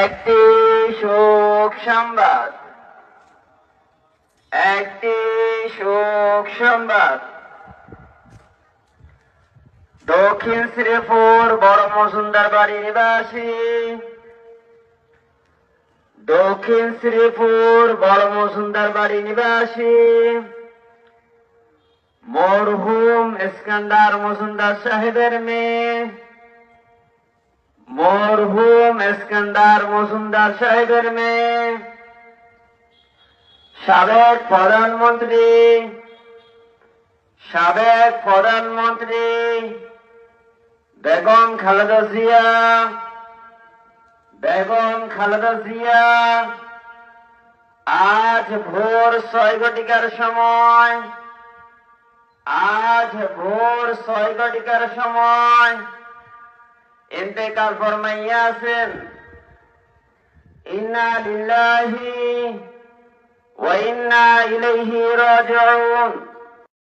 একটি শোক সংবাদ, একটি শোক সংবাদ। দক্ষিণ শ্রীপুর বড় মজুমদার বাড়ি নিবাসী, দক্ষিণ শ্রীপুর বড় মজুমদার বাড়ি নিবাসী মরহুম ইস্কান্দার মজুমদার সাহেবের মেয়ে, মরহুম ইস্কান্দার মজুমদার সাহেবের মেয়ে, সাবেক প্রধানমন্ত্রী বেগম খালেদা জিয়া আজ ভোর 6 ঘটিকার সময় ইন্তেকাল ফরমাইয়াছেন। ইন্না লিল্লাহি ওয়া ইন্না ইলাইহি রাজিউন।